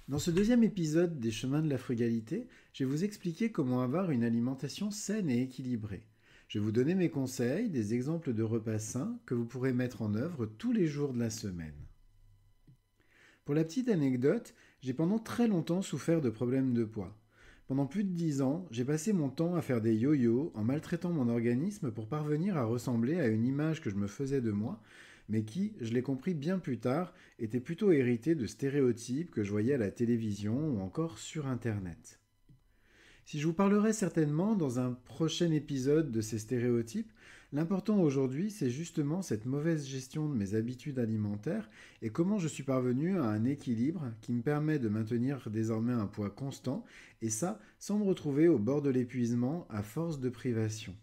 Dans ce deuxième épisode des chemins de la frugalité, je vais vous expliquer comment avoir une alimentation saine et équilibrée. Je vais vous donner mes conseils, des exemples de repas sains que vous pourrez mettre en œuvre tous les jours de la semaine. Pour la petite anecdote, j'ai pendant très longtemps souffert de problèmes de poids. Pendant plus de 10 ans, j'ai passé mon temps à faire des yo-yo en maltraitant mon organisme pour parvenir à ressembler à une image que je me faisais de moi, mais qui, je l'ai compris bien plus tard, était plutôt héritée de stéréotypes que je voyais à la télévision ou encore sur Internet. Si je vous parlerai certainement dans un prochain épisode de ces stéréotypes, l'important aujourd'hui c'est justement cette mauvaise gestion de mes habitudes alimentaires et comment je suis parvenu à un équilibre qui me permet de maintenir désormais un poids constant et ça sans me retrouver au bord de l'épuisement à force de privation.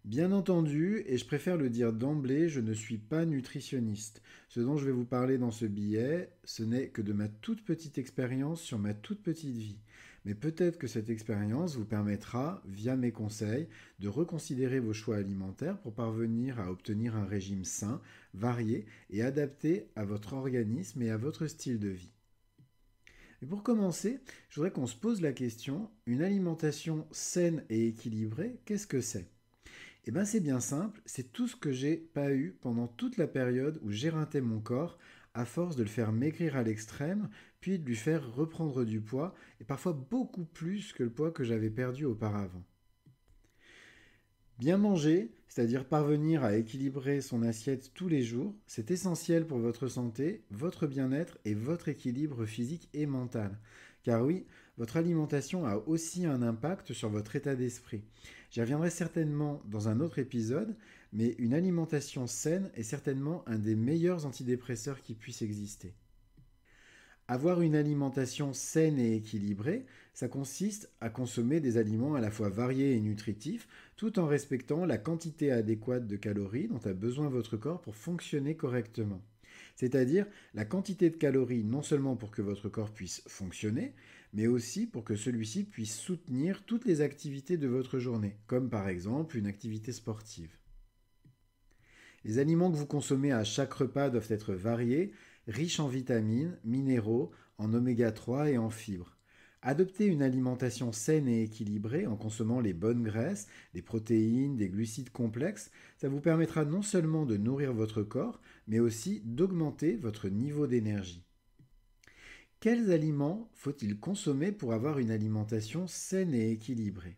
Bien entendu, et je préfère le dire d'emblée, je ne suis pas nutritionniste. Ce dont je vais vous parler dans ce billet, ce n'est que de ma toute petite expérience sur ma toute petite vie. Mais peut-être que cette expérience vous permettra, via mes conseils, de reconsidérer vos choix alimentaires pour parvenir à obtenir un régime sain, varié et adapté à votre organisme et à votre style de vie. Mais pour commencer, je voudrais qu'on se pose la question, une alimentation saine et équilibrée, qu'est-ce que c'est? Eh bien c'est bien simple, c'est tout ce que j'ai pas eu pendant toute la période où j'éreintais mon corps à force de le faire maigrir à l'extrême, puis de lui faire reprendre du poids, et parfois beaucoup plus que le poids que j'avais perdu auparavant. Bien manger, c'est-à-dire parvenir à équilibrer son assiette tous les jours, c'est essentiel pour votre santé, votre bien-être et votre équilibre physique et mental. Car oui, votre alimentation a aussi un impact sur votre état d'esprit. J'y reviendrai certainement dans un autre épisode, mais une alimentation saine est certainement un des meilleurs antidépresseurs qui puisse exister. Avoir une alimentation saine et équilibrée, ça consiste à consommer des aliments à la fois variés et nutritifs, tout en respectant la quantité adéquate de calories dont a besoin votre corps pour fonctionner correctement. C'est-à-dire la quantité de calories non seulement pour que votre corps puisse fonctionner, mais aussi pour que celui-ci puisse soutenir toutes les activités de votre journée, comme par exemple une activité sportive. Les aliments que vous consommez à chaque repas doivent être variés, riches en vitamines, minéraux, en oméga 3 et en fibres. Adopter une alimentation saine et équilibrée en consommant les bonnes graisses, des protéines, des glucides complexes, ça vous permettra non seulement de nourrir votre corps, mais aussi d'augmenter votre niveau d'énergie. Quels aliments faut-il consommer pour avoir une alimentation saine et équilibrée?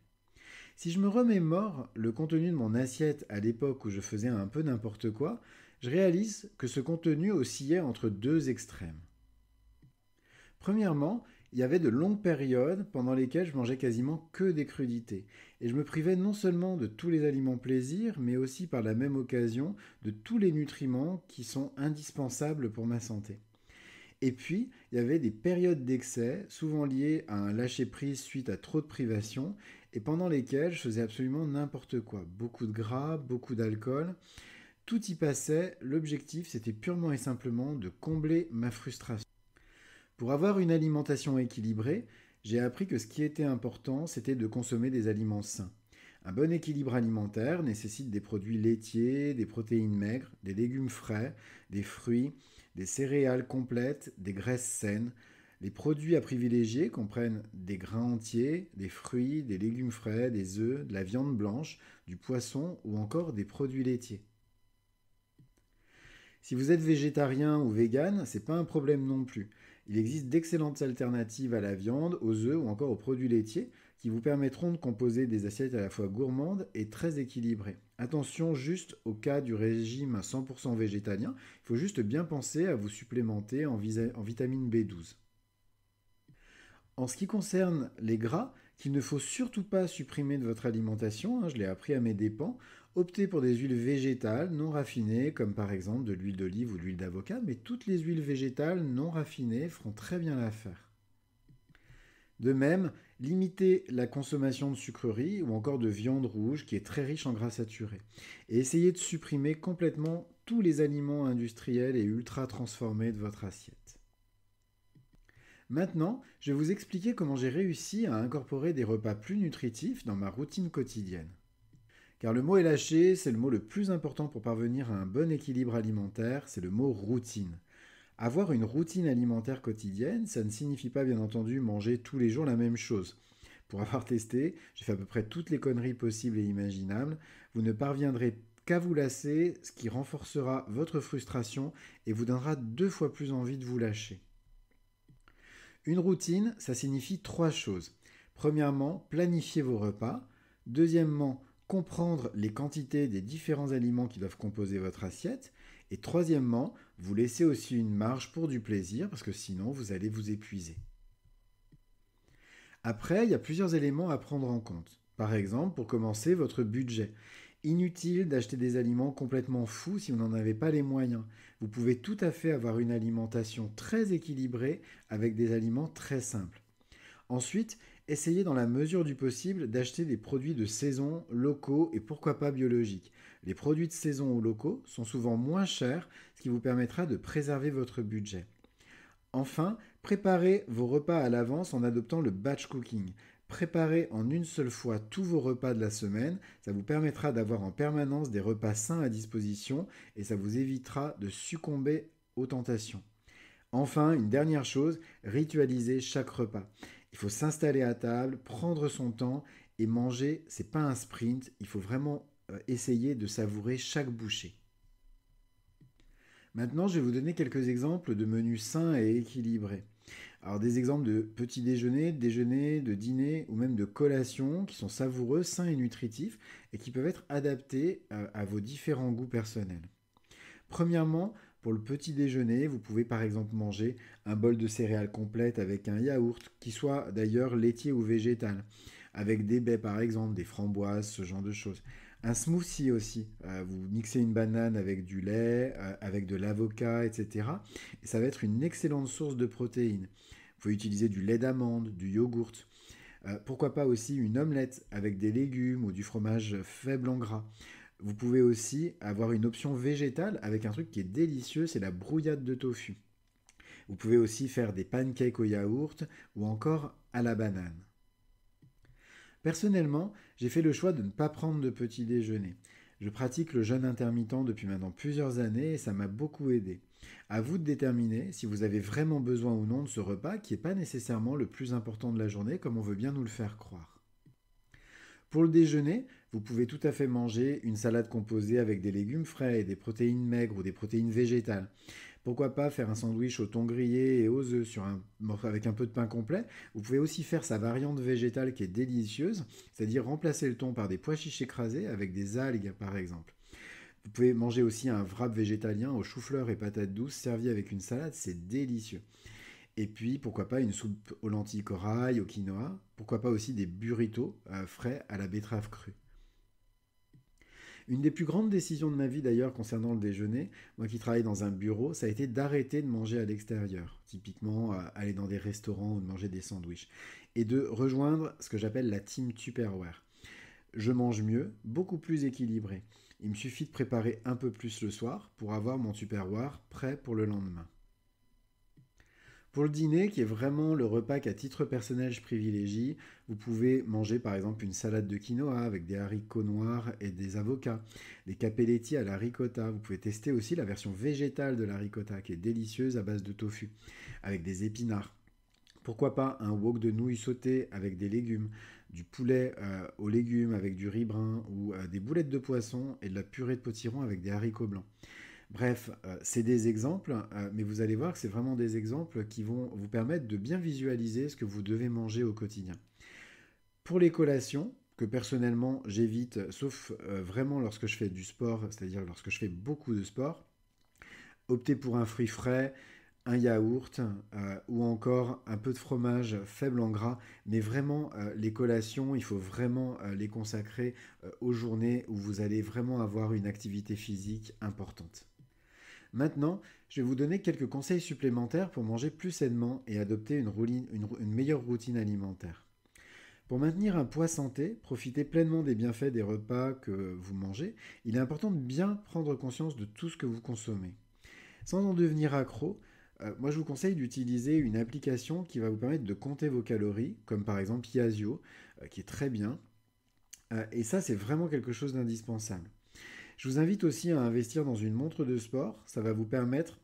Si je me remémore le contenu de mon assiette à l'époque où je faisais un peu n'importe quoi, je réalise que ce contenu oscillait entre deux extrêmes. Premièrement, il y avait de longues périodes pendant lesquelles je mangeais quasiment que des crudités, et je me privais non seulement de tous les aliments plaisir, mais aussi par la même occasion de tous les nutriments qui sont indispensables pour ma santé. Et puis, il y avait des périodes d'excès, souvent liées à un lâcher-prise suite à trop de privation, et pendant lesquelles je faisais absolument n'importe quoi. Beaucoup de gras, beaucoup d'alcool, tout y passait, l'objectif c'était purement et simplement de combler ma frustration. Pour avoir une alimentation équilibrée, j'ai appris que ce qui était important c'était de consommer des aliments sains. Un bon équilibre alimentaire nécessite des produits laitiers, des protéines maigres, des légumes frais, des fruits, des céréales complètes, des graisses saines. Les produits à privilégier comprennent des grains entiers, des fruits, des légumes frais, des œufs, de la viande blanche, du poisson ou encore des produits laitiers. Si vous êtes végétarien ou vegan, c'est pas un problème non plus. Il existe d'excellentes alternatives à la viande, aux œufs ou encore aux produits laitiers qui vous permettront de composer des assiettes à la fois gourmandes et très équilibrées. Attention juste au cas du régime à 100% végétalien, il faut juste bien penser à vous supplémenter en vitamine B12. En ce qui concerne les gras, qu'il ne faut surtout pas supprimer de votre alimentation, je l'ai appris à mes dépens, optez pour des huiles végétales non raffinées, comme par exemple de l'huile d'olive ou de l'huile d'avocat, mais toutes les huiles végétales non raffinées feront très bien l'affaire. De même, limitez la consommation de sucreries ou encore de viande rouge qui est très riche en gras saturés. Et essayez de supprimer complètement tous les aliments industriels et ultra transformés de votre assiette. Maintenant, je vais vous expliquer comment j'ai réussi à incorporer des repas plus nutritifs dans ma routine quotidienne. Car le mot est lâché, c'est le mot le plus important pour parvenir à un bon équilibre alimentaire, c'est le mot routine. Avoir une routine alimentaire quotidienne, ça ne signifie pas bien entendu manger tous les jours la même chose. Pour avoir testé, j'ai fait à peu près toutes les conneries possibles et imaginables. Vous ne parviendrez qu'à vous lasser, ce qui renforcera votre frustration et vous donnera 2 fois plus envie de vous lâcher. Une routine, ça signifie 3 choses. Premièrement, planifier vos repas. Deuxièmement, comprendre les quantités des différents aliments qui doivent composer votre assiette. Et troisièmement, vous laissez aussi une marge pour du plaisir, parce que sinon vous allez vous épuiser. Après, il y a plusieurs éléments à prendre en compte. Par exemple, pour commencer, votre budget. Inutile d'acheter des aliments complètement fous si vous n'en avez pas les moyens. Vous pouvez tout à fait avoir une alimentation très équilibrée avec des aliments très simples. Ensuite, essayez dans la mesure du possible d'acheter des produits de saison, locaux et pourquoi pas biologiques. Les produits de saison ou locaux sont souvent moins chers, ce qui vous permettra de préserver votre budget. Enfin, préparez vos repas à l'avance en adoptant le batch cooking. Préparez en une seule fois tous vos repas de la semaine, ça vous permettra d'avoir en permanence des repas sains à disposition et ça vous évitera de succomber aux tentations. Enfin, une dernière chose, ritualisez chaque repas. Il faut s'installer à table, prendre son temps et manger, c'est pas un sprint, il faut vraiment essayer de savourer chaque bouchée. Maintenant, je vais vous donner quelques exemples de menus sains et équilibrés. Alors des exemples de petit déjeuner, de dîner ou même de collation qui sont savoureux, sains et nutritifs et qui peuvent être adaptés à vos différents goûts personnels. Premièrement, pour le petit déjeuner, vous pouvez par exemple manger un bol de céréales complète avec un yaourt, qui soit d'ailleurs laitier ou végétal, avec des baies par exemple, des framboises, ce genre de choses. Un smoothie aussi, vous mixez une banane avec du lait, avec de l'avocat, etc. Et ça va être une excellente source de protéines. Vous pouvez utiliser du lait d'amande, du yogourt. Pourquoi pas aussi une omelette avec des légumes ou du fromage faible en gras. Vous pouvez aussi avoir une option végétale avec un truc qui est délicieux, c'est la brouillade de tofu. Vous pouvez aussi faire des pancakes au yaourt ou encore à la banane. Personnellement, j'ai fait le choix de ne pas prendre de petit déjeuner. Je pratique le jeûne intermittent depuis maintenant plusieurs années et ça m'a beaucoup aidé. À vous de déterminer si vous avez vraiment besoin ou non de ce repas qui n'est pas nécessairement le plus important de la journée comme on veut bien nous le faire croire. Pour le déjeuner, vous pouvez tout à fait manger une salade composée avec des légumes frais et des protéines maigres ou des protéines végétales. Pourquoi pas faire un sandwich au thon grillé et aux œufs avec un peu de pain complet. Vous pouvez aussi faire sa variante végétale qui est délicieuse, c'est-à-dire remplacer le thon par des pois chiches écrasés avec des algues par exemple. Vous pouvez manger aussi un wrap végétalien aux choux-fleurs et patates douces servi avec une salade, c'est délicieux. Et puis, pourquoi pas une soupe aux lentilles corail, au quinoa. Pourquoi pas aussi des burritos frais à la betterave crue. Une des plus grandes décisions de ma vie d'ailleurs concernant le déjeuner, moi qui travaille dans un bureau, ça a été d'arrêter de manger à l'extérieur. Typiquement, aller dans des restaurants ou de manger des sandwichs. Et de rejoindre ce que j'appelle la team Tupperware. Je mange mieux, beaucoup plus équilibré. Il me suffit de préparer un peu plus le soir pour avoir mon Tupperware prêt pour le lendemain. Pour le dîner, qui est vraiment le repas qu'à titre personnel je privilégie, vous pouvez manger par exemple une salade de quinoa avec des haricots noirs et des avocats, des capelletti à la ricotta. Vous pouvez tester aussi la version végétale de la ricotta qui est délicieuse à base de tofu, avec des épinards. Pourquoi pas un wok de nouilles sautées avec des légumes, du poulet aux légumes avec du riz brun ou des boulettes de poisson et de la purée de potiron avec des haricots blancs. Bref, c'est des exemples, mais vous allez voir que c'est vraiment des exemples qui vont vous permettre de bien visualiser ce que vous devez manger au quotidien. Pour les collations, que personnellement j'évite, sauf vraiment lorsque je fais du sport, c'est-à-dire lorsque je fais beaucoup de sport, optez pour un fruit frais, un yaourt ou encore un peu de fromage faible en gras, mais vraiment les collations, il faut vraiment les consacrer aux journées où vous allez vraiment avoir une activité physique importante. Maintenant, je vais vous donner quelques conseils supplémentaires pour manger plus sainement et adopter une meilleure routine alimentaire. Pour maintenir un poids santé, profiter pleinement des bienfaits des repas que vous mangez, il est important de bien prendre conscience de tout ce que vous consommez. Sans en devenir accro, moi je vous conseille d'utiliser une application qui va vous permettre de compter vos calories, comme par exemple Yazio, qui est très bien. Et ça, c'est vraiment quelque chose d'indispensable. Je vous invite aussi à investir dans une montre de sport. Ça va vous permettre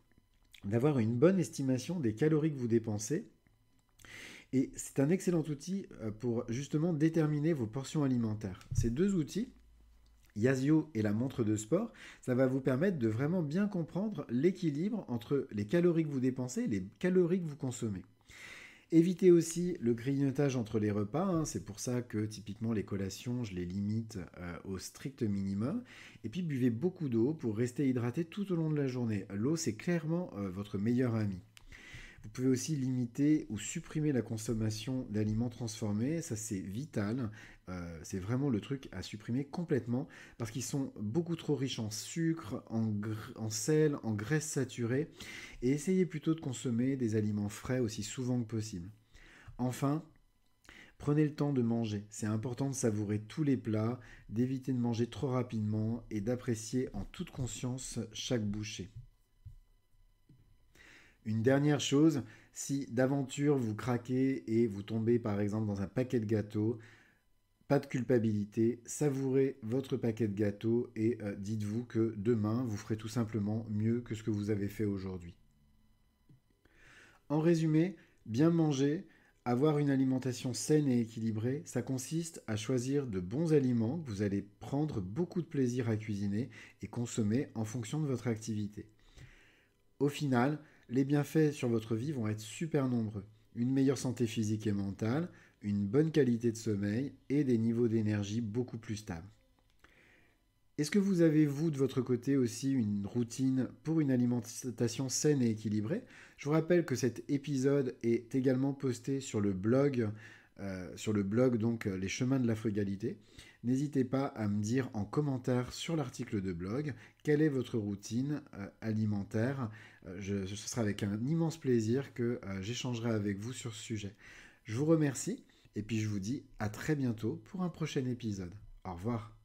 d'avoir une bonne estimation des calories que vous dépensez. Et c'est un excellent outil pour justement déterminer vos portions alimentaires. Ces deux outils, Yazio et la montre de sport, ça va vous permettre de vraiment bien comprendre l'équilibre entre les calories que vous dépensez et les calories que vous consommez. Évitez aussi le grignotage entre les repas, hein. C'est pour ça que typiquement les collations, je les limite au strict minimum. Et puis buvez beaucoup d'eau pour rester hydraté tout au long de la journée. L'eau, c'est clairement votre meilleur ami. Vous pouvez aussi limiter ou supprimer la consommation d'aliments transformés, ça c'est vital, c'est vraiment le truc à supprimer complètement parce qu'ils sont beaucoup trop riches en sucre, en sel, en graisses saturées et essayez plutôt de consommer des aliments frais aussi souvent que possible. Enfin, prenez le temps de manger, c'est important de savourer tous les plats, d'éviter de manger trop rapidement et d'apprécier en toute conscience chaque bouchée. Une dernière chose, si d'aventure vous craquez et vous tombez par exemple dans un paquet de gâteaux, pas de culpabilité, savourez votre paquet de gâteaux et dites-vous que demain vous ferez tout simplement mieux que ce que vous avez fait aujourd'hui. En résumé, bien manger, avoir une alimentation saine et équilibrée, ça consiste à choisir de bons aliments que vous allez prendre beaucoup de plaisir à cuisiner et consommer en fonction de votre activité. Au final, les bienfaits sur votre vie vont être super nombreux. Une meilleure santé physique et mentale, une bonne qualité de sommeil et des niveaux d'énergie beaucoup plus stables. Est-ce que vous avez, vous, de votre côté aussi, une routine pour une alimentation saine et équilibrée? Je vous rappelle que cet épisode est également posté sur le blog donc Les Chemins de la Frugalité. N'hésitez pas à me dire en commentaire sur l'article de blog quelle est votre routine alimentaire. Ce sera avec un immense plaisir que j'échangerai avec vous sur ce sujet. Je vous remercie et puis je vous dis à très bientôt pour un prochain épisode. Au revoir.